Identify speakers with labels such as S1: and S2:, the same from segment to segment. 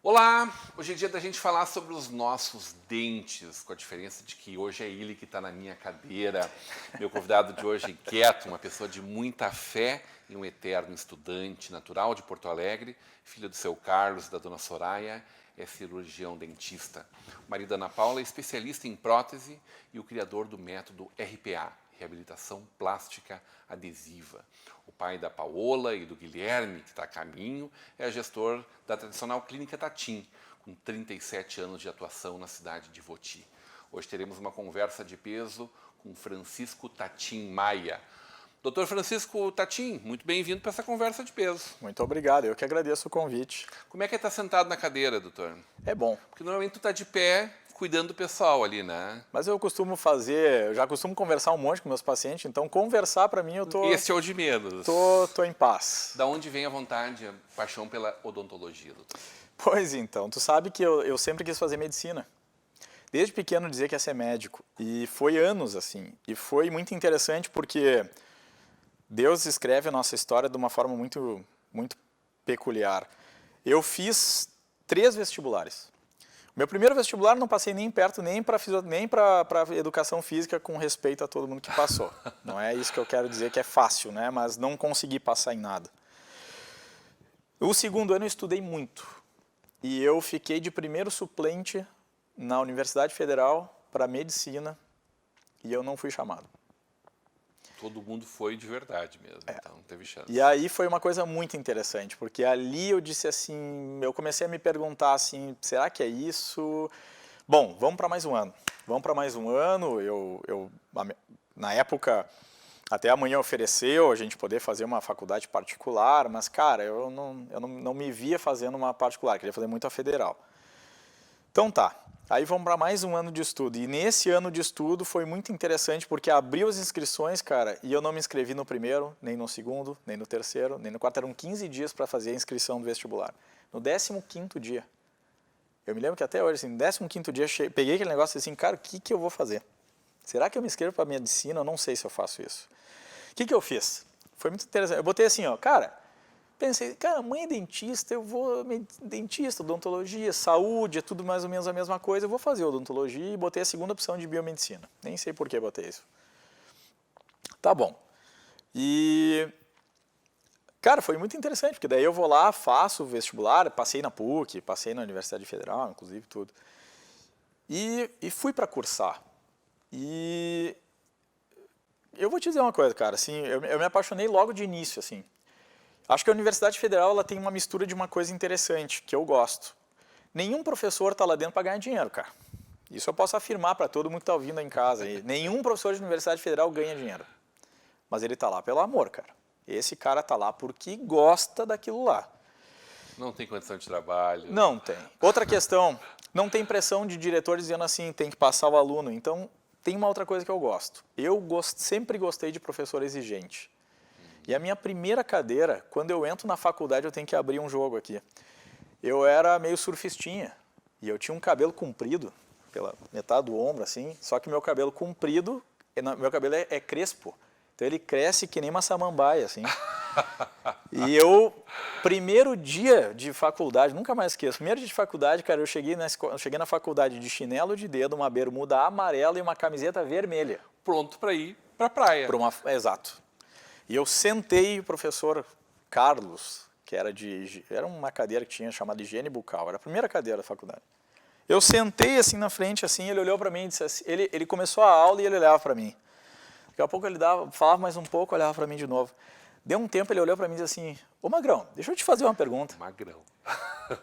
S1: Olá! Hoje é dia da gente falar sobre os nossos dentes, com a diferença de que hoje é ele que está na minha cadeira. Meu convidado de hoje é inquieto, uma pessoa de muita fé e um eterno estudante natural de Porto Alegre, filho do seu Carlos e da dona Soraya, é cirurgião dentista. O marido da Ana Paula é especialista em prótese e o criador do método RPA, Reabilitação Plástica Adesiva. O pai da Paola e do Guilherme, que está a caminho, é gestor da tradicional Clínica Tatim, com 37 anos de atuação na cidade de Voti. Hoje teremos uma conversa de peso com Francisco Tatim Maia. Doutor Francisco Tatim, muito bem-vindo para essa conversa de peso.
S2: Muito obrigado, eu que agradeço o convite.
S1: Como é que é estar sentado na cadeira, doutor?
S2: É bom.
S1: Porque normalmente tu está de pé, cuidando do pessoal ali, né?
S2: Mas eu já costumo conversar um monte com meus pacientes, então conversar para mim eu tô...
S1: Esse é o de menos.
S2: Tô em paz.
S1: Da onde vem a vontade, a paixão pela odontologia, doutor?
S2: Pois então, tu sabe que eu sempre quis fazer medicina. Desde pequeno dizia que ia ser médico. E foi anos assim. E foi muito interessante porque Deus escreve a nossa história de uma forma muito, muito peculiar. Eu fiz 3 vestibulares. O meu primeiro vestibular não passei nem perto, nem para educação física, com respeito a todo mundo que passou. Não é isso que eu quero dizer que é fácil, né? Mas não consegui passar em nada. O segundo ano eu estudei muito. E eu fiquei de primeiro suplente na Universidade Federal para medicina e eu não fui chamado.
S1: Todo mundo foi de verdade mesmo, então não teve chance.
S2: E aí foi uma coisa muito interessante, porque ali eu disse assim, eu comecei a me perguntar assim, será que é isso? Bom, vamos para mais um ano. Vamos para mais um ano, na época, até a mãe ofereceu a gente poder fazer uma faculdade particular, mas cara, eu não me via fazendo uma particular, queria fazer muito a federal. Então tá. Aí vamos para mais um ano de estudo. E nesse ano de estudo foi muito interessante porque abriu as inscrições, cara, e eu não me inscrevi no primeiro, nem no segundo, nem no terceiro, nem no quarto. Eram 15 dias para fazer a inscrição do vestibular. No 15º dia, eu me lembro que até hoje, assim, no 15º dia, peguei aquele negócio assim, cara, o que eu vou fazer? Será que eu me inscrevo para medicina? Eu não sei se eu faço isso. O que eu fiz? Foi muito interessante. Eu botei assim, ó, cara, pensei, cara, mãe é dentista, eu vou, dentista, odontologia, saúde, é tudo mais ou menos a mesma coisa, eu vou fazer odontologia e botei a segunda opção de biomedicina. Nem sei por que botei isso. Tá bom. E, cara, foi muito interessante, porque daí eu vou lá, faço o vestibular, passei na PUC, passei na Universidade Federal, inclusive, tudo. E fui para cursar. E eu vou te dizer uma coisa, cara, assim, eu me apaixonei logo de início, assim. Acho que a Universidade Federal ela tem uma mistura de uma coisa interessante, que eu gosto. Nenhum professor está lá dentro para ganhar dinheiro, cara. Isso eu posso afirmar para todo mundo que está ouvindo aí em casa. Nenhum professor de Universidade Federal ganha dinheiro. Mas ele está lá pelo amor, cara. Esse cara está lá porque gosta daquilo lá.
S1: Não tem condição de trabalho.
S2: Não tem. Outra questão, não tem pressão de diretor dizendo assim, tem que passar o aluno. Então, tem uma outra coisa que eu gosto. Sempre gostei de professor exigente. E a minha primeira cadeira, quando eu entro na faculdade, eu tenho que abrir um jogo aqui. Eu era meio surfistinha e eu tinha um cabelo comprido, pela metade do ombro, assim, só que meu cabelo comprido, meu cabelo é crespo, então ele cresce que nem uma samambaia, assim. E primeiro dia de faculdade, nunca mais esqueço, primeiro dia de faculdade, cara, eu cheguei na faculdade de chinelo de dedo, uma bermuda amarela e uma camiseta vermelha.
S1: Pronto para ir para a praia.
S2: Exato. E eu sentei o professor Carlos, que era uma cadeira que tinha chamada higiene bucal, era a primeira cadeira da faculdade. Eu sentei assim na frente, assim, ele olhou para mim e disse assim, ele começou a aula e ele olhava para mim. Daqui a pouco ele falava mais um pouco, olhava para mim de novo. Deu um tempo, ele olhou para mim e disse assim, ô Magrão, deixa eu te fazer uma pergunta.
S1: Magrão.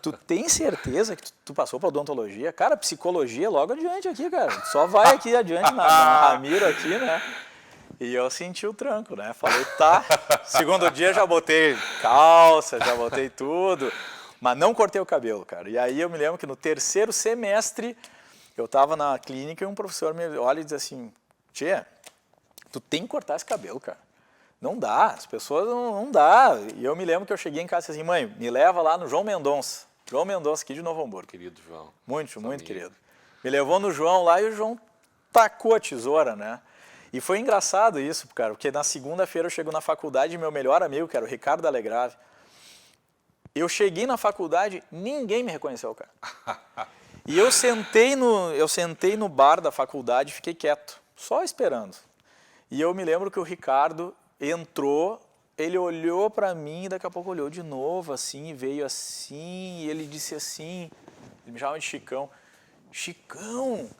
S2: Tu tem certeza que tu passou para odontologia? Cara, psicologia logo adiante aqui, cara. Só vai aqui adiante na Ramiro aqui, né? E eu senti o tranco, né? Falei, tá. Segundo dia já botei calça, já botei tudo. Mas não cortei o cabelo, cara. E aí eu me lembro que no terceiro semestre eu estava na clínica e um professor me olha e diz assim, Tchê, Tu tem que cortar esse cabelo, cara. Não dá, as pessoas não dá. E eu me lembro que eu cheguei em casa e disse assim, mãe, me leva lá no João Mendonça. João Mendonça, aqui de Novo Hamburgo.
S1: Querido João.
S2: Muito querido. Me levou no João lá e o João tacou a tesoura, né? E foi engraçado isso, cara, porque na segunda-feira eu chego na faculdade e meu melhor amigo, que era o Ricardo Alegrave, eu cheguei na faculdade, ninguém me reconheceu, cara. E eu sentei no bar da faculdade e fiquei quieto, só esperando. E eu me lembro que o Ricardo entrou, ele olhou para mim e daqui a pouco olhou de novo, assim, veio assim, e ele disse assim, ele me chamava de Chicão, Chicão,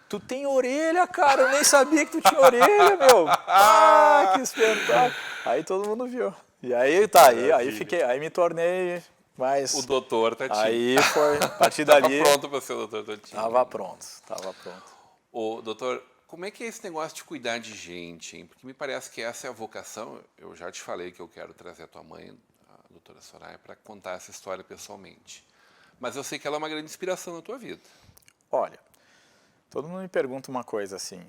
S2: tu tem orelha, cara, eu nem sabia que tu tinha orelha, meu. Ah, que espetáculo. Aí todo mundo viu. E aí tá, aí me tornei mais...
S1: O doutor Tatinho.
S2: Aí foi, a partir dali...
S1: Tava pronto para ser o doutor Tatinho.
S2: Tava pronto.
S1: Ô, doutor, como é que é esse negócio de cuidar de gente, hein? Porque me parece que essa é a vocação. Eu já te falei que eu quero trazer a tua mãe, a doutora Soraya, para contar essa história pessoalmente. Mas eu sei que ela é uma grande inspiração na tua vida.
S2: Olha, todo mundo me pergunta uma coisa assim,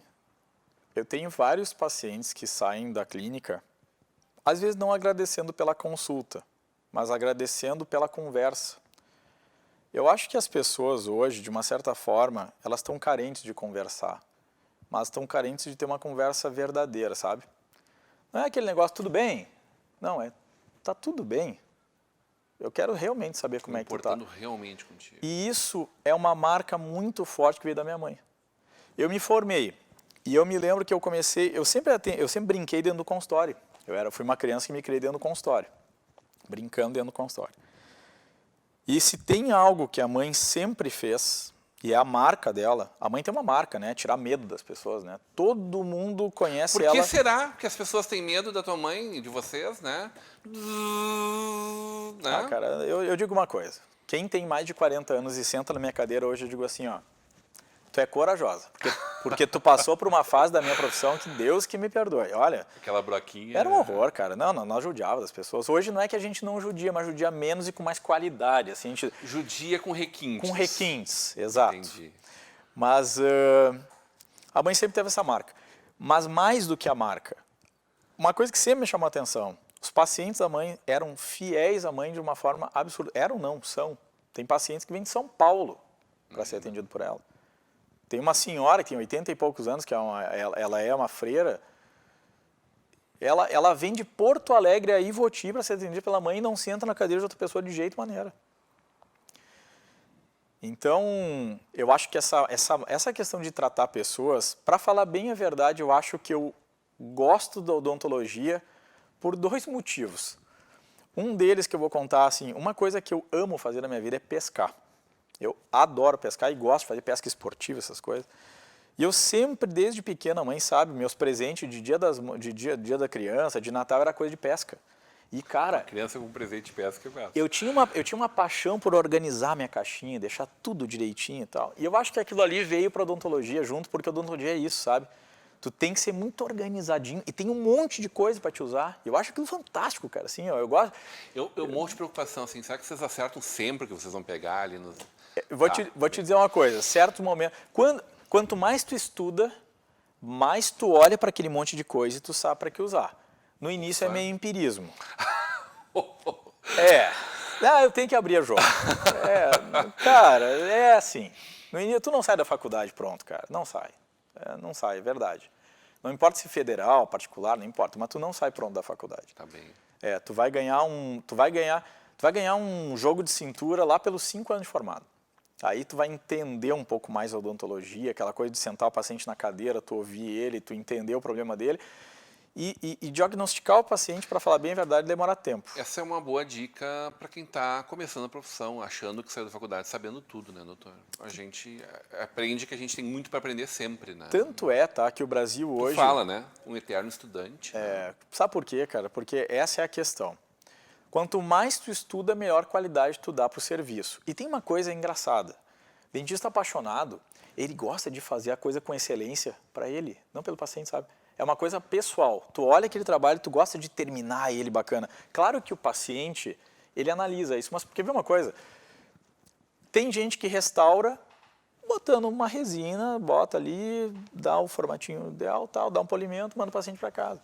S2: eu tenho vários pacientes que saem da clínica, às vezes não agradecendo pela consulta, mas agradecendo pela conversa. Eu acho que as pessoas hoje, de uma certa forma, elas estão carentes de conversar, mas estão carentes de ter uma conversa verdadeira, sabe? Não é aquele negócio, tudo bem? Não, tá tudo bem. Eu quero realmente saber como é que tu tá.
S1: Importando realmente contigo.
S2: E isso é uma marca muito forte que veio da minha mãe. Eu me formei e eu me lembro que eu comecei, eu sempre brinquei dentro do consultório. Fui uma criança que me criei dentro do consultório, brincando dentro do consultório. E se tem algo que a mãe sempre fez, e é a marca dela, a mãe tem uma marca, né? Tirar medo das pessoas, né? Todo mundo conhece ela.
S1: Por que será que as pessoas têm medo da tua mãe e de vocês, né?
S2: Ah, cara, eu digo uma coisa. Quem tem mais de 40 anos e senta na minha cadeira hoje, eu digo assim, ó, tu é corajosa, porque tu passou por uma fase da minha profissão que Deus que me perdoe. Olha,
S1: aquela broquinha.
S2: Era um horror, cara. Não, nós judiava das pessoas. Hoje não é que a gente não judia, mas judia menos e com mais qualidade. Assim, a gente...
S1: Judia com requintes.
S2: Com requintes, exato.
S1: Entendi.
S2: Mas a mãe sempre teve essa marca. Mas mais do que a marca, uma coisa que sempre me chamou a atenção, os pacientes da mãe eram fiéis à mãe de uma forma absurda. Eram não, são. Tem pacientes que vêm de São Paulo para ser atendido por ela. Tem uma senhora que tem 80 e poucos anos, que ela é uma freira, ela vem de Porto Alegre a Ivoti para ser atendida pela mãe e não senta na cadeira de outra pessoa de jeito maneira. Então, eu acho que essa questão de tratar pessoas, para falar bem a verdade, eu acho que eu gosto da odontologia por dois motivos. Um deles que eu vou contar, assim, uma coisa que eu amo fazer na minha vida é pescar. Eu adoro pescar e gosto de fazer pesca esportiva, essas coisas. E eu sempre, desde pequena, a mãe sabe, meus presentes de dia da criança, de Natal, era coisa de pesca. E, cara...
S1: Uma criança com presente de pesca,
S2: eu tinha uma paixão por organizar minha caixinha, deixar tudo direitinho e tal. E eu acho que aquilo ali veio para odontologia junto, porque odontologia é isso, sabe? Tu tem que ser muito organizadinho e tem um monte de coisa para te usar. Eu acho aquilo fantástico, cara. Assim, ó, eu gosto...
S1: Eu morro de preocupação, assim, será que vocês acertam sempre que vocês vão pegar ali nos...
S2: Vou te dizer uma coisa, certo momento... Quanto mais tu estuda, mais tu olha para aquele monte de coisa e tu sabe para que usar. No início é meio empirismo. Eu tenho que abrir a jogo. Cara, é assim. No início, tu não sai da faculdade pronto, cara. Não sai. Não sai, é verdade. Não importa se federal, particular, não importa, mas tu não sai pronto da faculdade.
S1: Tá bem.
S2: Tu vai ganhar um jogo de cintura lá pelos 5 anos de formado. Aí tu vai entender um pouco mais a odontologia, aquela coisa de sentar o paciente na cadeira, tu ouvir ele, tu entender o problema dele. E diagnosticar o paciente, para falar bem a verdade, demora tempo.
S1: Essa é uma boa dica para quem está começando a profissão, achando que saiu da faculdade sabendo tudo, né, doutor? A gente aprende que a gente tem muito para aprender sempre, né?
S2: Tanto tá, que o Brasil hoje...
S1: Tu fala, né? Um eterno estudante.
S2: Sabe por quê, cara? Porque essa é a questão. Quanto mais tu estuda, melhor qualidade tu dá para o serviço. E tem uma coisa engraçada. Dentista apaixonado, ele gosta de fazer a coisa com excelência para ele, não pelo paciente, sabe? É uma coisa pessoal. Tu olha aquele trabalho, tu gosta de terminar ele bacana. Claro que o paciente, ele analisa isso, mas quer ver uma coisa? Tem gente que restaura botando uma resina, bota ali, dá o formatinho ideal, tal, dá um polimento, manda o paciente para casa.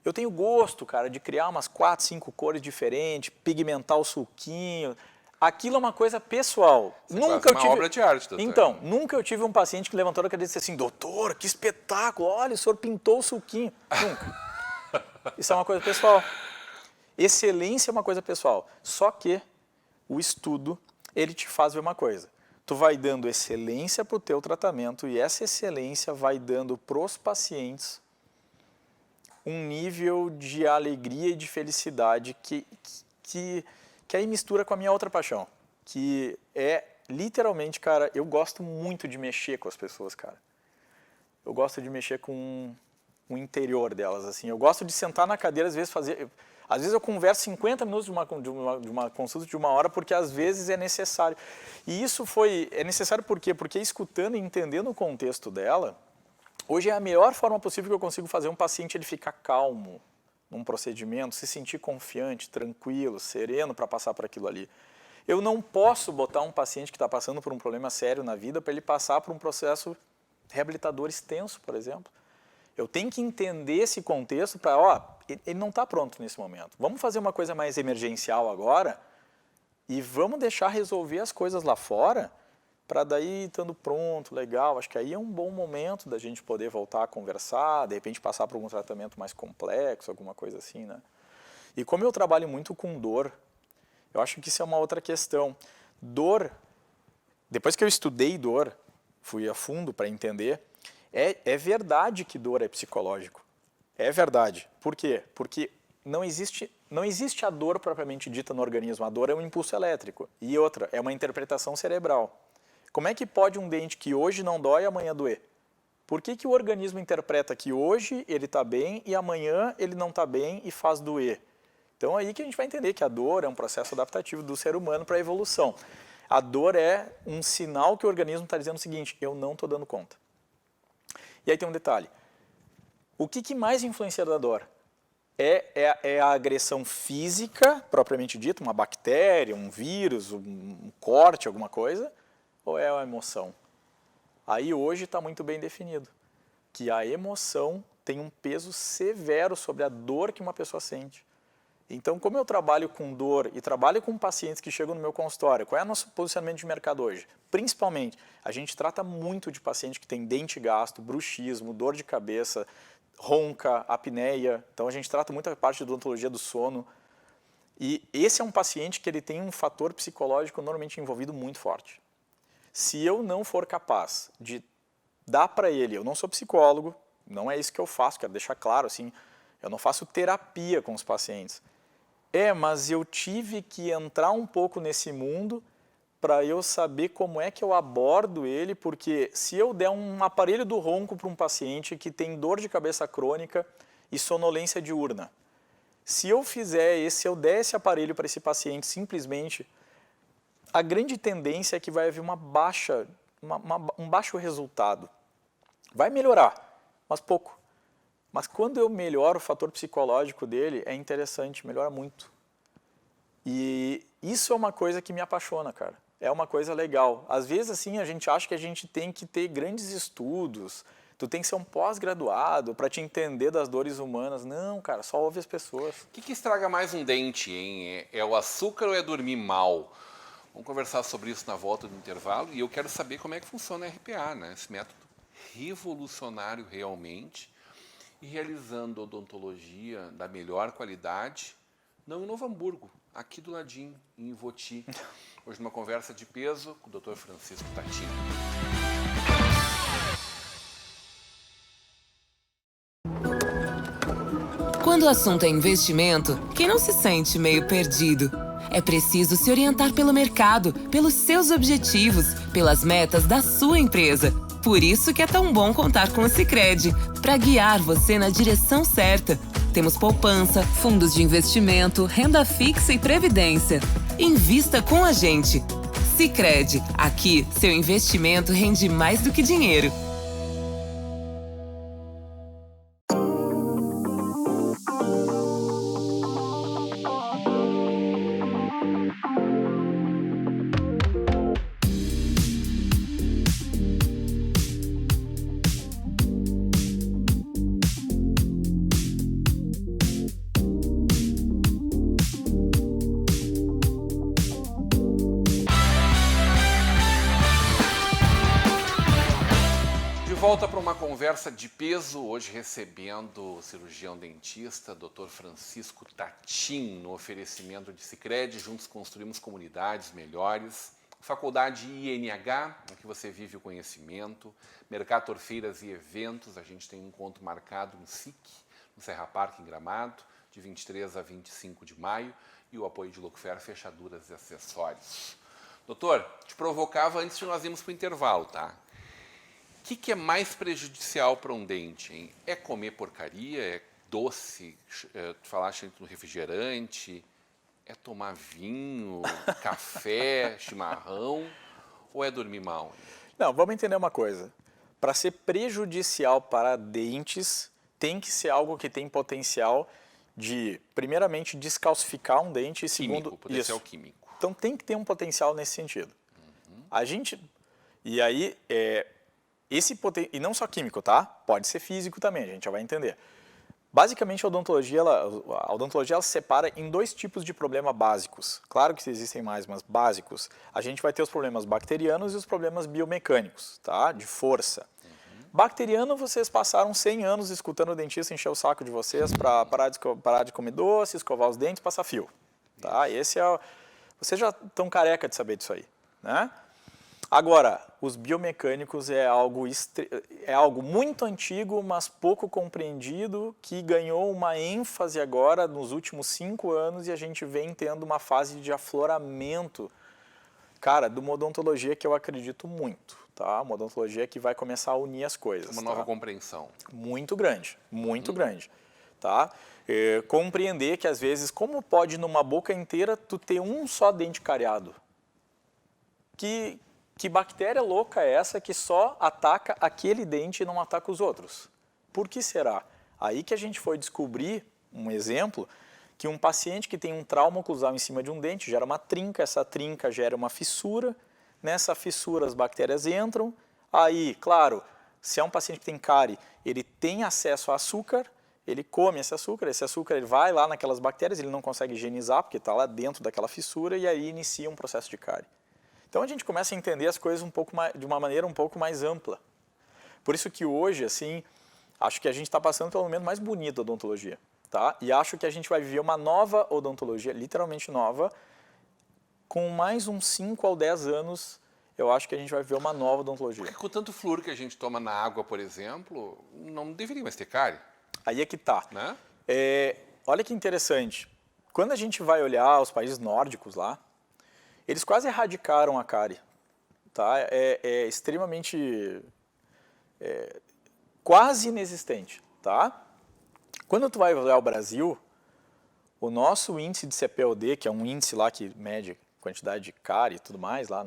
S2: Eu tenho gosto, cara, de criar umas 4, 5 cores diferentes, pigmentar o sulquinho. Aquilo é uma coisa pessoal.
S1: Nunca eu tive uma obra de arte, doutor.
S2: Então, nunca eu tive um paciente que levantou a cadeira e disse assim, doutor, que espetáculo, olha, o senhor pintou o sulquinho. Nunca. Isso é uma coisa pessoal. Excelência é uma coisa pessoal. Só que o estudo, ele te faz ver uma coisa. Tu vai dando excelência para o teu tratamento e essa excelência vai dando para os pacientes um nível de alegria e de felicidade que aí mistura com a minha outra paixão, que é literalmente, cara, eu gosto muito de mexer com as pessoas, cara. Eu gosto de mexer com o interior delas, assim. Eu gosto de sentar na cadeira, às vezes fazer... Às vezes eu converso 50 minutos de uma consulta de 1 hora, porque às vezes é necessário. E isso é necessário por quê? Porque escutando e entendendo o contexto dela, hoje é a melhor forma possível que eu consigo fazer um paciente ele ficar calmo num procedimento, se sentir confiante, tranquilo, sereno para passar por aquilo ali. Eu não posso botar um paciente que está passando por um problema sério na vida para ele passar por um processo reabilitador extenso, por exemplo. Eu tenho que entender esse contexto para, ele não está pronto nesse momento. Vamos fazer uma coisa mais emergencial agora e vamos deixar resolver as coisas lá fora para daí, estando pronto, legal. Acho que aí é um bom momento da gente poder voltar a conversar, de repente passar por um tratamento mais complexo, alguma coisa assim, né? E como eu trabalho muito com dor, eu acho que isso é uma outra questão. Dor, depois que eu estudei dor, fui a fundo para entender, é verdade que dor é psicológico. É verdade. Por quê? Porque não existe a dor propriamente dita no organismo. A dor é um impulso elétrico. E outra, é uma interpretação cerebral. Como é que pode um dente que hoje não dói, amanhã doer? Por que o organismo interpreta que hoje ele está bem e amanhã ele não está bem e faz doer? Então aí que a gente vai entender que a dor é um processo adaptativo do ser humano para a evolução. A dor é um sinal que o organismo está dizendo o seguinte, eu não estou dando conta. E aí tem um detalhe. O que mais influencia da dor? É a agressão física, propriamente dita, uma bactéria, um vírus, um corte, alguma coisa, ou é a emoção? Aí hoje está muito bem definido, que a emoção tem um peso severo sobre a dor que uma pessoa sente. Então, como eu trabalho com dor e trabalho com pacientes que chegam no meu consultório, qual é o nosso posicionamento de mercado hoje? Principalmente, a gente trata muito de paciente que tem dente gasto, bruxismo, dor de cabeça, ronca, apneia. Então, a gente trata muito a parte de odontologia do sono. E esse é um paciente que ele tem um fator psicológico normalmente envolvido muito forte. Se eu não for capaz de dar para ele, eu não sou psicólogo, não é isso que eu faço, quero deixar claro, assim, eu não faço terapia com os pacientes. Mas eu tive que entrar um pouco nesse mundo para eu saber como é que eu abordo ele, porque se eu der um aparelho do ronco para um paciente que tem dor de cabeça crônica e sonolência diurna, se eu der esse aparelho para esse paciente simplesmente, a grande tendência é que vai haver um baixo resultado. Vai melhorar, mas pouco. Mas quando eu melhoro o fator psicológico dele, é interessante, melhora muito. E isso é uma coisa que me apaixona, cara. É uma coisa legal. Às vezes, assim, a gente acha que a gente tem que ter grandes estudos, tu tem que ser um pós-graduado para te entender das dores humanas. Não, cara, só ouve as pessoas.
S1: O que estraga mais um dente, hein? É o açúcar ou é dormir mal? Vamos conversar sobre isso na volta do intervalo e eu quero saber como é que funciona a RPA, né? Esse método revolucionário realmente, e realizando odontologia da melhor qualidade, não em Novo Hamburgo, aqui do ladinho, em Ivoti. Hoje numa conversa de peso com o Dr. Francisco Tatino.
S3: Quando o assunto é investimento, quem não se sente meio perdido? É preciso se orientar pelo mercado, pelos seus objetivos, pelas metas da sua empresa. Por isso que é tão bom contar com o Sicredi, para guiar você na direção certa. Temos poupança, fundos de investimento, renda fixa e previdência. Invista com a gente. Sicredi, aqui seu investimento rende mais do que dinheiro.
S1: uma conversa de peso, hoje recebendo o cirurgião dentista, Dr. Francisco Tatim, no oferecimento de Sicredi. Juntos construímos comunidades melhores. Faculdade INH, em que você vive o conhecimento. Mercator Feiras e Eventos, a gente tem um encontro marcado no SIC, no Serra Parque, em Gramado, de 23 a 25 de maio. E o apoio de Lookfair, fechaduras e acessórios. Doutor, te provocava antes de nós irmos para o intervalo, tá? O que é mais prejudicial para um dente, hein? É comer porcaria? É doce? Tu falaste no refrigerante? É tomar vinho, café, chimarrão? Ou é dormir mal?
S2: Não, vamos entender uma coisa. Para ser prejudicial para dentes, tem que ser algo que tem potencial de, primeiramente, descalcificar um dente e, segundo...
S1: Químico, potencial químico.
S2: Então tem que ter um potencial nesse sentido. A gente... E aí... E não só químico, tá? Pode ser físico também, a gente já vai entender. Basicamente, a odontologia ela se separa em dois tipos de problema básicos. Claro que existem mais, mas básicos. A gente vai ter os problemas bacterianos e os problemas biomecânicos, tá? De força. Bacteriano, vocês passaram 100 anos escutando o dentista encher o saco de vocês para parar de comer doce, escovar os dentes, passar fio. Tá? Vocês já estão careca de saber disso aí, né? Agora, os biomecânicos é algo muito antigo, mas pouco compreendido, que ganhou uma ênfase agora nos últimos 5 anos e a gente vem tendo uma fase de afloramento, cara, de uma odontologia que eu acredito muito, tá? Uma odontologia que vai começar a unir as coisas.
S1: Uma nova compreensão.
S2: Muito grande, tá? Compreender que às vezes, como pode numa boca inteira tu ter um só dente cariado? Que bactéria louca é essa que só ataca aquele dente e não ataca os outros? Por que será? Aí que a gente foi descobrir, um exemplo, que um paciente que tem um trauma oclusal em cima de um dente gera uma trinca, essa trinca gera uma fissura, nessa fissura as bactérias entram, aí, claro, se é um paciente que tem cárie, ele tem acesso a açúcar, ele come esse açúcar ele vai lá naquelas bactérias, ele não consegue higienizar porque está lá dentro daquela fissura e aí inicia um processo de cárie. Então a gente começa a entender as coisas de uma maneira um pouco mais ampla. Por isso que hoje, assim, acho que a gente está passando pelo momento mais bonito da odontologia, tá? E acho que a gente vai viver uma nova odontologia, literalmente nova, com mais uns 5 ou 10 anos, eu acho que a gente vai viver uma nova odontologia.
S1: Porque com tanto flúor que a gente toma na água, por exemplo, não deveria mais ter cárie.
S2: Aí é que tá.
S1: Né?
S2: Olha que interessante. Quando a gente vai olhar os países nórdicos lá, eles quase erradicaram a cárie, tá? É extremamente, quase inexistente, tá? Quando tu vai olhar o Brasil, o nosso índice de CPOD, que é um índice lá que mede quantidade de cárie e tudo mais lá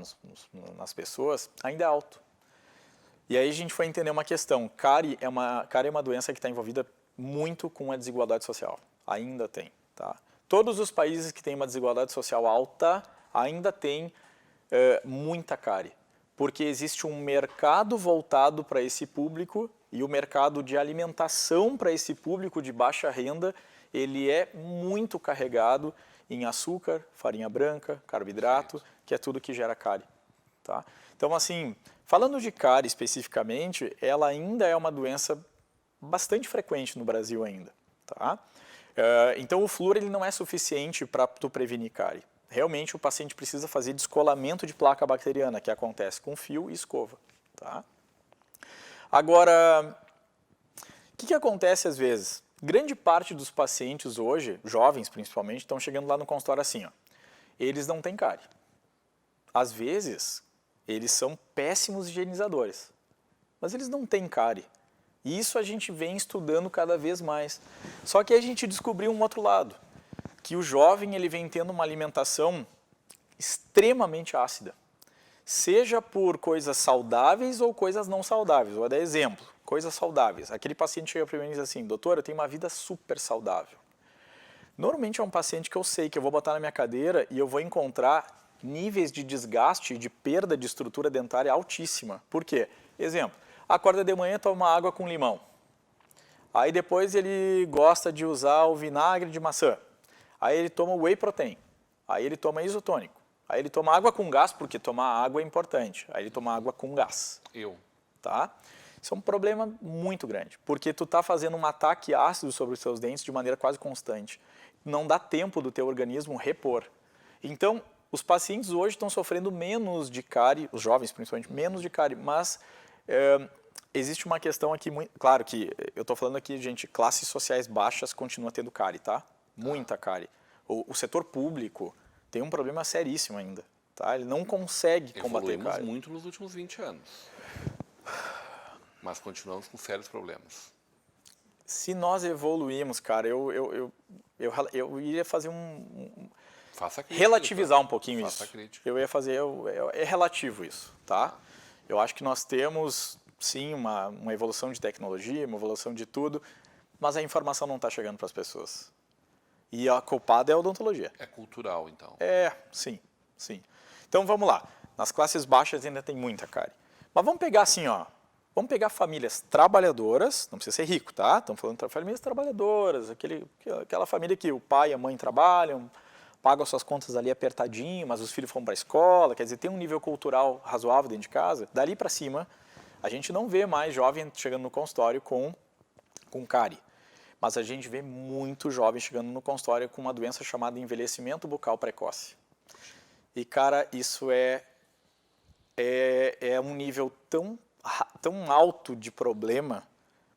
S2: nas pessoas, ainda é alto. E aí a gente foi entender uma questão. Cárie é uma doença que está envolvida muito com a desigualdade social. Ainda tem, tá? Todos os países que têm uma desigualdade social alta ainda tem muita cárie, porque existe um mercado voltado para esse público e o mercado de alimentação para esse público de baixa renda, ele é muito carregado em açúcar, farinha branca, carboidrato, que é tudo que gera cárie. Tá? Então, assim, falando de cárie especificamente, ela ainda é uma doença bastante frequente no Brasil ainda. Tá? Então, o flúor ele não é suficiente para tu prevenir cárie. Realmente, o paciente precisa fazer descolamento de placa bacteriana, que acontece com fio e escova. Tá? Agora, o que acontece às vezes? Grande parte dos pacientes hoje, jovens principalmente, estão chegando lá no consultório assim, ó. Eles não têm cárie. Às vezes, eles são péssimos higienizadores, mas eles não têm cárie. E isso a gente vem estudando cada vez mais. Só que a gente descobriu um outro lado, que o jovem ele vem tendo uma alimentação extremamente ácida, seja por coisas saudáveis ou coisas não saudáveis. Vou dar exemplo, coisas saudáveis. Aquele paciente chega para mim e diz assim, doutor, eu tenho uma vida super saudável. Normalmente é um paciente que eu sei que eu vou botar na minha cadeira e eu vou encontrar níveis de desgaste e de perda de estrutura dentária altíssima. Por quê? Exemplo, acorda de manhã, toma água com limão. Aí depois ele gosta de usar o vinagre de maçã. Aí ele toma whey protein, aí ele toma isotônico, aí ele toma água com gás, porque tomar água é importante, aí ele toma água com gás.
S1: Eu.
S2: Tá? Isso é um problema muito grande, porque tu está fazendo um ataque ácido sobre os seus dentes de maneira quase constante. Não dá tempo do teu organismo repor. Então, os pacientes hoje estão sofrendo menos de cárie, os jovens principalmente, menos de cárie, mas existe uma questão aqui, claro que eu estou falando aqui, gente, classes sociais baixas continuam tendo cárie, tá? Muita cárie. O setor público tem um problema seríssimo ainda, tá? Ele não consegue combater
S1: Evoluímos
S2: cárie.
S1: muito nos últimos 20 anos. Mas continuamos com sérios problemas.
S2: Se nós evoluímos, cara, eu iria fazer
S1: Faça a crítica.
S2: relativizar um pouquinho
S1: Faça a
S2: isso.
S1: crítica.
S2: Eu ia fazer, é relativo isso, tá? Eu acho que nós temos, sim, uma evolução de tecnologia, uma evolução de tudo, mas a informação não está chegando para as pessoas. E a culpada é a odontologia.
S1: É cultural, então.
S2: Sim, sim. Então vamos lá. Nas classes baixas ainda tem muita cárie. Mas vamos pegar assim, ó. Vamos pegar famílias trabalhadoras, não precisa ser rico, tá? Estamos falando de famílias trabalhadoras, aquela família que o pai e a mãe trabalham, pagam as suas contas ali apertadinho, mas os filhos vão para a escola, quer dizer, tem um nível cultural razoável dentro de casa. Dali para cima, a gente não vê mais jovem chegando no consultório com cárie. Mas a gente vê muito jovem chegando no consultório com uma doença chamada envelhecimento bucal precoce. E, cara, isso é um nível tão alto de problema,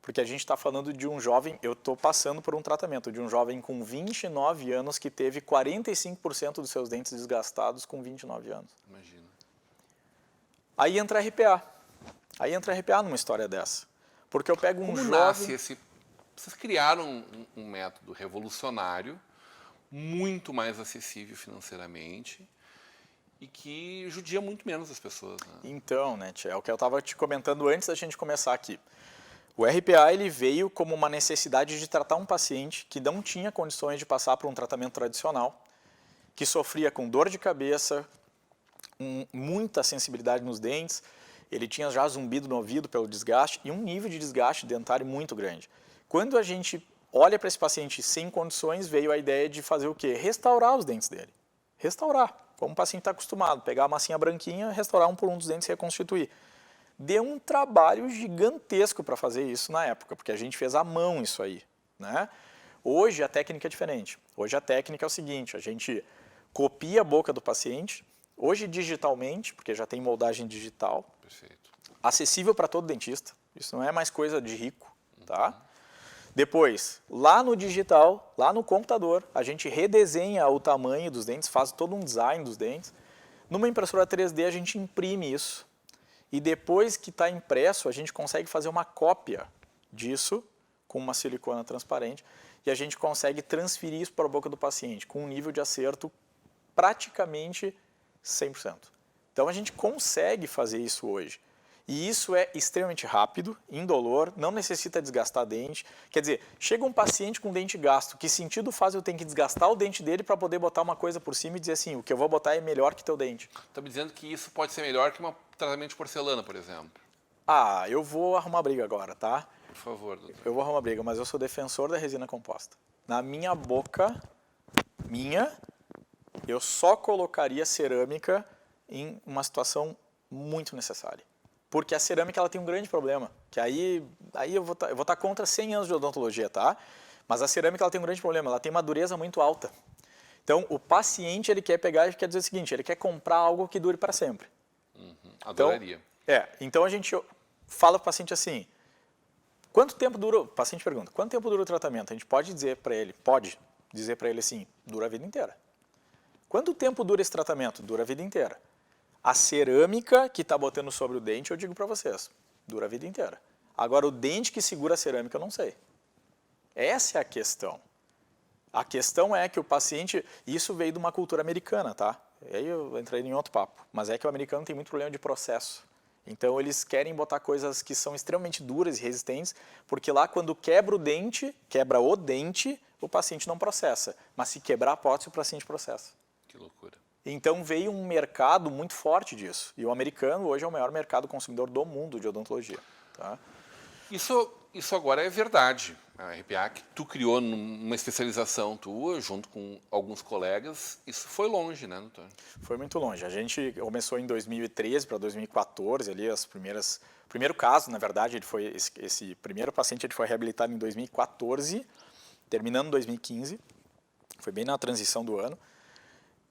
S2: porque a gente está falando de um jovem, eu estou passando por um tratamento de um jovem com 29 anos que teve 45% dos seus dentes desgastados com 29 anos.
S1: Imagina.
S2: Aí entra RPA. Aí entra RPA numa história dessa. Porque eu pego um
S1: Como
S2: jovem...
S1: nasce esse... Vocês criaram um método revolucionário, muito mais acessível financeiramente e que judia muito menos as pessoas. Né?
S2: Então, né, tia, é o que eu estava te comentando antes da gente começar aqui. O RPA ele veio como uma necessidade de tratar um paciente que não tinha condições de passar por um tratamento tradicional, que sofria com dor de cabeça, muita sensibilidade nos dentes, ele tinha já zumbido no ouvido pelo desgaste e um nível de desgaste dentário muito grande. Quando a gente olha para esse paciente sem condições, veio a ideia de fazer o quê? Restaurar os dentes dele. Restaurar. Como o paciente está acostumado, pegar a massinha branquinha, restaurar um por um dos dentes e reconstituir. Deu um trabalho gigantesco para fazer isso na época, porque a gente fez à mão isso aí. Né? Hoje a técnica é diferente. Hoje a técnica é o seguinte, a gente copia a boca do paciente, hoje digitalmente, porque já tem moldagem digital,
S1: Perfeito.
S2: acessível para todo dentista, isso não é mais coisa de rico. Tá? Depois, lá no digital, lá no computador, a gente redesenha o tamanho dos dentes, faz todo um design dos dentes. Numa impressora 3D a gente imprime isso. E depois que está impresso, a gente consegue fazer uma cópia disso com uma silicona transparente e a gente consegue transferir isso para a boca do paciente com um nível de acerto praticamente 100%. Então a gente consegue fazer isso hoje. E isso é extremamente rápido, indolor, não necessita desgastar dente. Quer dizer, chega um paciente com dente gasto, que sentido faz eu ter que desgastar o dente dele para poder botar uma coisa por cima e dizer assim, o que eu vou botar é melhor que teu dente?
S1: Está me dizendo que isso pode ser melhor que um tratamento de porcelana, por exemplo.
S2: Ah, eu vou arrumar briga agora, tá?
S1: Por favor, doutor.
S2: Eu vou arrumar briga, mas eu sou defensor da resina composta. Na minha boca, eu só colocaria cerâmica em uma situação muito necessária. Porque a cerâmica ela tem um grande problema, que aí eu vou estar contra 100 anos de odontologia, tá? Mas a cerâmica ela tem um grande problema, ela tem uma dureza muito alta. Então, o paciente ele quer pegar e quer dizer o seguinte, ele quer comprar algo que dure para sempre.
S1: Adoraria.
S2: Então a gente fala para o paciente assim, quanto tempo dura, o paciente pergunta, quanto tempo dura o tratamento? A gente pode dizer para ele assim, dura a vida inteira. Quanto tempo dura esse tratamento? Dura a vida inteira. A cerâmica que está botando sobre o dente, eu digo para vocês, dura a vida inteira. Agora, o dente que segura a cerâmica, eu não sei. Essa é a questão. A questão é que o paciente, isso veio de uma cultura americana, tá? Aí eu entrei em outro papo, mas é que o americano tem muito problema de processo. Então, eles querem botar coisas que são extremamente duras e resistentes, porque lá, quando quebra o dente, o paciente não processa. Mas se quebrar a prótese, o paciente processa.
S1: Que loucura.
S2: Então veio um mercado muito forte disso. E o americano hoje é o maior mercado consumidor do mundo de odontologia. Tá?
S1: Isso agora é verdade. A RPA que tu criou numa especialização tua, junto com alguns colegas, isso foi longe, né, doutor?
S2: Foi muito longe. A gente começou em 2013 para 2014, ali as primeiras... O primeiro caso, na verdade, ele foi esse primeiro paciente ele foi reabilitado em 2014, terminando em 2015. Foi bem na transição do ano.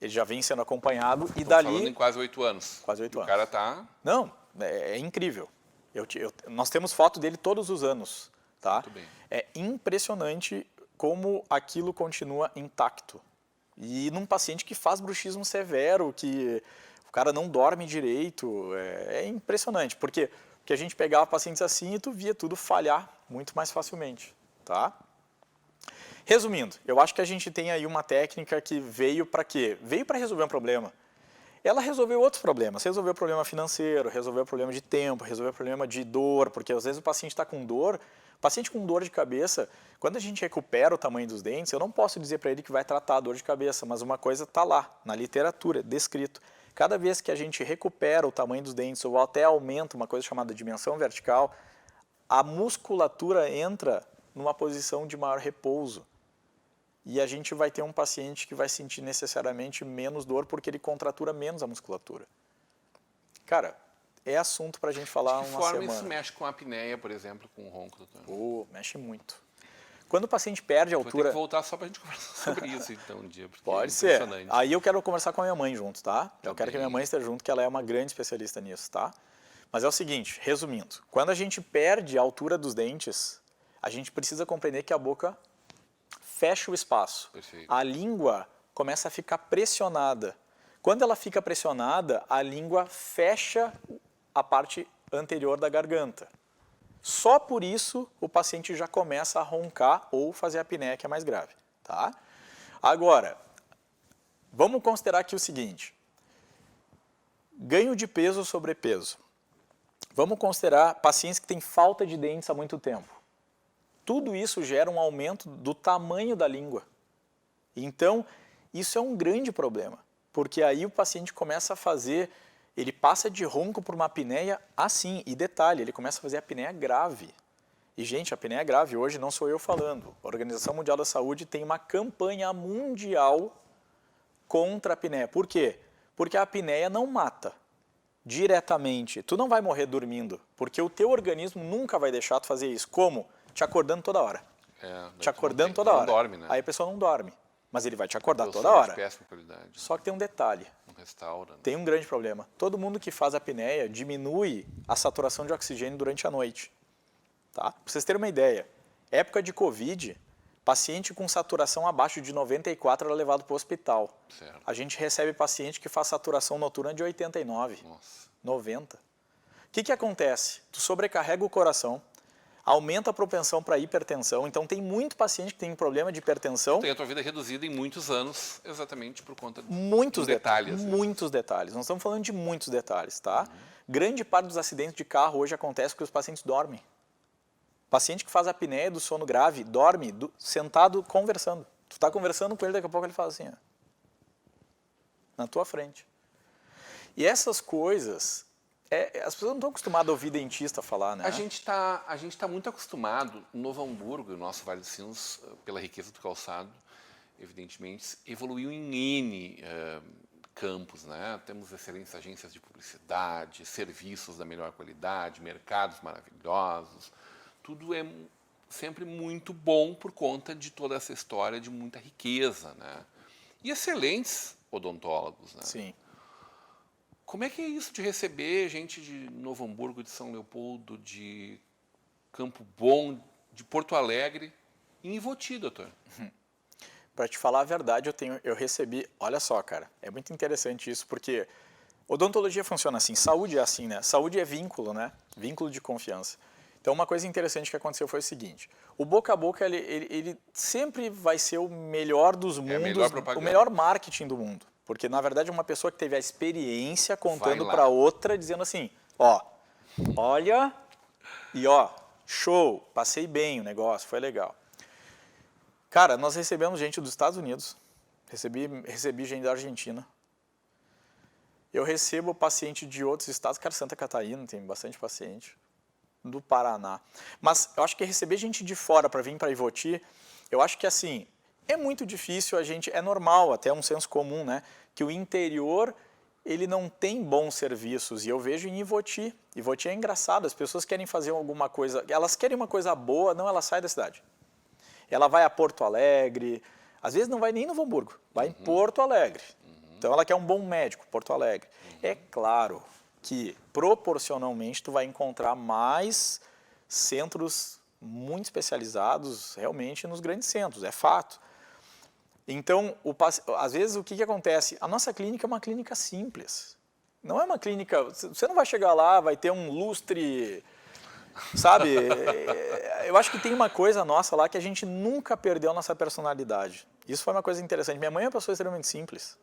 S2: Ele já vem sendo acompanhado e dali...
S1: falando em quase 8 anos.
S2: Quase 8 anos.
S1: O cara tá...
S2: Não, é incrível. Nós temos foto dele todos os anos, tá?
S1: Muito bem.
S2: É impressionante como aquilo continua intacto. E num paciente que faz bruxismo severo, que o cara não dorme direito, é impressionante. Porque a gente pegava pacientes assim e tu via tudo falhar muito mais facilmente, tá? Resumindo, eu acho que a gente tem aí uma técnica que veio para quê? Veio para resolver um problema. Ela resolveu outros problemas, resolveu o problema financeiro, resolveu o problema de tempo, resolveu o problema de dor, porque às vezes o paciente está com dor, paciente com dor de cabeça, quando a gente recupera o tamanho dos dentes, eu não posso dizer para ele que vai tratar a dor de cabeça, mas uma coisa está lá, na literatura, descrito. Cada vez que a gente recupera o tamanho dos dentes ou até aumenta uma coisa chamada dimensão vertical, a musculatura entra numa posição de maior repouso. E a gente vai ter um paciente que vai sentir necessariamente menos dor porque ele contratura menos a musculatura. Cara, é assunto para a gente falar
S1: De que
S2: uma
S1: forma
S2: semana.
S1: isso mexe com a apneia, por exemplo, com o ronco, doutor?
S2: Mexe muito. Quando o paciente perde a
S1: Vou ter
S2: altura...
S1: que voltar só para a gente conversar sobre isso, então, um dia. Porque
S2: Pode
S1: é
S2: ser.
S1: impressionante.
S2: Aí eu quero conversar com a minha mãe junto, tá? Eu quero que a minha
S1: bem.
S2: mãe esteja junto, que ela é uma grande especialista nisso, tá? Mas é o seguinte, resumindo, quando a gente perde a altura dos dentes, a gente precisa compreender que a boca fecha o espaço.
S1: Perfeito.
S2: A língua começa a ficar pressionada. Quando ela fica pressionada, a língua fecha a parte anterior da garganta. Só por isso o paciente já começa a roncar ou fazer a apneia, que é mais grave, tá? Agora, vamos considerar aqui o seguinte: ganho de peso ou sobrepeso. Vamos considerar pacientes que têm falta de dentes há muito tempo. Tudo isso gera um aumento do tamanho da língua. Então, isso é um grande problema, porque aí o paciente começa a fazer, ele passa de ronco por uma apneia assim, e detalhe, ele começa a fazer apneia grave. E, gente, a apneia grave hoje não sou eu falando. A Organização Mundial da Saúde tem uma campanha mundial contra a apneia. Por quê? Porque a apneia não mata diretamente. Tu não vai morrer dormindo, porque o teu organismo nunca vai deixar tu fazer isso. Como? Te acordando toda hora. Te acordando toda hora.
S1: Não dorme, né?
S2: Aí a pessoa não dorme, mas ele vai te acordar
S1: Eu
S2: toda
S1: sou
S2: hora.
S1: de péssima qualidade.
S2: Só que tem um detalhe,
S1: Não restaura. Né?
S2: tem um grande problema. Todo mundo que faz apneia diminui a saturação de oxigênio durante a noite. Tá? Para vocês terem uma ideia, época de Covid, paciente com saturação abaixo de 94 era levado para o hospital.
S1: Certo.
S2: A gente recebe paciente que faz saturação noturna de 89,
S1: Nossa.
S2: 90. O que acontece? Tu sobrecarrega o coração, aumenta a propensão para hipertensão. Então, tem muito paciente que tem problema de hipertensão.
S1: Tem a tua vida reduzida em muitos anos, exatamente por conta
S2: Muitos
S1: dos detalhes.
S2: Muitos detalhes. Nós estamos falando de muitos detalhes, tá? Grande parte dos acidentes de carro hoje acontece porque os pacientes dormem. Paciente que faz apneia do sono grave, dorme sentado conversando. Tu está conversando com ele, daqui a pouco ele faz assim, ó, na tua frente. E essas coisas... as pessoas não estão acostumadas a ouvir dentista falar, né?
S1: A gente tá muito acostumado, Novo Hamburgo, o nosso Vale dos Sinos, pela riqueza do calçado, evidentemente, evoluiu em N campos, né? Temos excelentes agências de publicidade, serviços da melhor qualidade, mercados maravilhosos. Tudo é sempre muito bom por conta de toda essa história de muita riqueza, né? E excelentes odontólogos, né?
S2: Sim.
S1: Como é que é isso de receber gente de Novo Hamburgo, de São Leopoldo, de Campo Bom, de Porto Alegre e em Voti, doutor?
S2: Para te falar a verdade, eu recebi... Olha só, cara, é muito interessante isso, porque odontologia funciona assim, saúde é assim, né? Saúde é vínculo, né? Vínculo de confiança. Então, uma coisa interessante que aconteceu foi o seguinte: o boca a boca, ele sempre vai ser o melhor dos mundos,
S1: a melhor propaganda.
S2: O melhor marketing do mundo. Porque, na verdade, é uma pessoa que teve a experiência contando
S1: lá.
S2: para outra, dizendo assim, ó, olha, e ó, show, passei bem o negócio, foi legal. Cara, nós recebemos gente dos Estados Unidos, recebi gente da Argentina. Eu recebo paciente de outros estados, cara, Santa Catarina tem bastante paciente. do Paraná. Mas eu acho que receber gente de fora para vir para Ivoti, eu acho que assim, é muito difícil é normal, até um senso comum, né, que o interior ele não tem bons serviços, e eu vejo em Ivoti. Ivoti é engraçado, as pessoas querem fazer alguma coisa, elas querem uma coisa boa, não, ela sai da cidade. Ela vai a Porto Alegre, às vezes não vai nem no Novo Hamburgo, vai em Porto Alegre. Então ela quer um bom médico, Porto Alegre. É claro que proporcionalmente tu vai encontrar mais centros muito especializados realmente nos grandes centros, é fato. Então, às vezes o que acontece? A nossa clínica é uma clínica simples. Não é uma clínica, você não vai chegar lá, vai ter um lustre, sabe? Eu acho que tem uma coisa nossa lá que a gente nunca perdeu a nossa personalidade. Isso foi uma coisa interessante. Minha mãe é uma pessoa extremamente simples.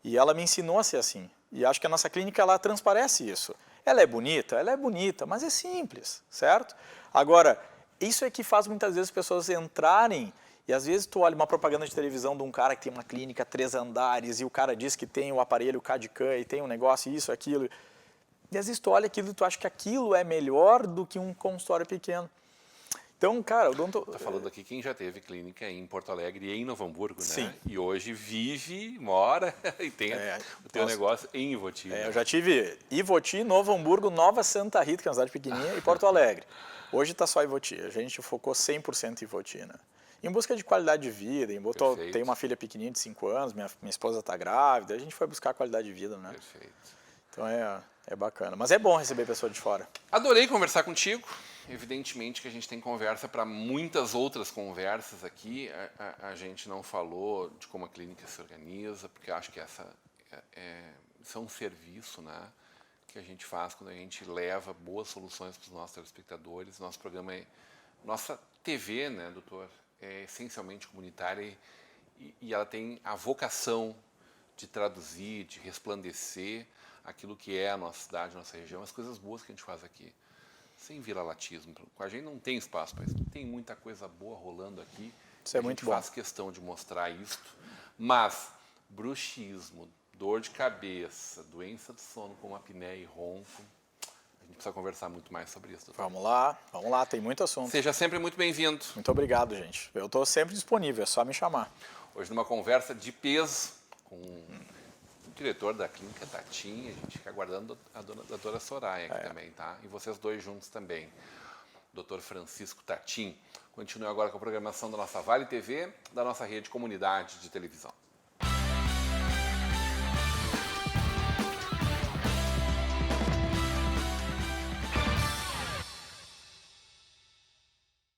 S2: E ela me ensinou a ser assim. E acho que a nossa clínica, ela transparece isso. Ela é bonita, mas é simples, certo? Agora, isso é que faz muitas vezes as pessoas entrarem, e às vezes tu olha uma propaganda de televisão de um cara que tem uma clínica 3 andares, e o cara diz que tem o aparelho CAD/CAM, e tem um negócio, isso, aquilo. E às vezes tu olha aquilo e tu acha que aquilo é melhor do que um consultório pequeno. Então, cara, o doutor...
S1: Tá falando aqui quem já teve clínica em Porto Alegre e em Novo Hamburgo, né?
S2: Sim.
S1: E hoje vive, mora e tem o teu negócio em Ivoti.
S2: Eu já tive Ivoti, Novo Hamburgo, Nova Santa Rita, que é uma cidade pequenininha, e Porto Alegre. Hoje está só Ivoti. A gente focou 100% em Ivoti, né? Em busca de qualidade de vida, tenho uma filha pequenininha de 5 anos, minha esposa está grávida, a gente foi buscar qualidade de vida, né?
S1: Perfeito.
S2: Então é bacana. Mas é bom receber pessoa de fora.
S1: Adorei conversar contigo. Evidentemente que a gente tem conversa para muitas outras conversas aqui. A gente não falou de como a clínica se organiza, porque acho que isso é um serviço, né, que a gente faz quando a gente leva boas soluções para os nossos telespectadores. Nosso programa nossa TV, né, doutor, é essencialmente comunitária e ela tem a vocação de traduzir, de resplandecer aquilo que é a nossa cidade, a nossa região, as coisas boas que a gente faz aqui. Sem viralatismo. Com a gente não tem espaço para isso. Tem muita coisa boa rolando aqui.
S2: Isso é muito bom.
S1: A gente faz questão de mostrar isso. Mas bruxismo, dor de cabeça, doença do sono como apneia e ronco, a gente precisa conversar muito mais sobre isso. Doutor.
S2: Vamos lá, tem muito assunto.
S1: Seja sempre muito bem-vindo.
S2: Muito obrigado, gente. Eu estou sempre disponível, é só me chamar.
S1: Hoje numa conversa de peso com o diretor da clínica Tatim, a gente fica aguardando a doutora Soraya aqui também, tá? E vocês dois juntos também. Dr. Francisco Tatim. Continue agora com a programação da nossa Vale TV, da nossa rede comunidade de televisão.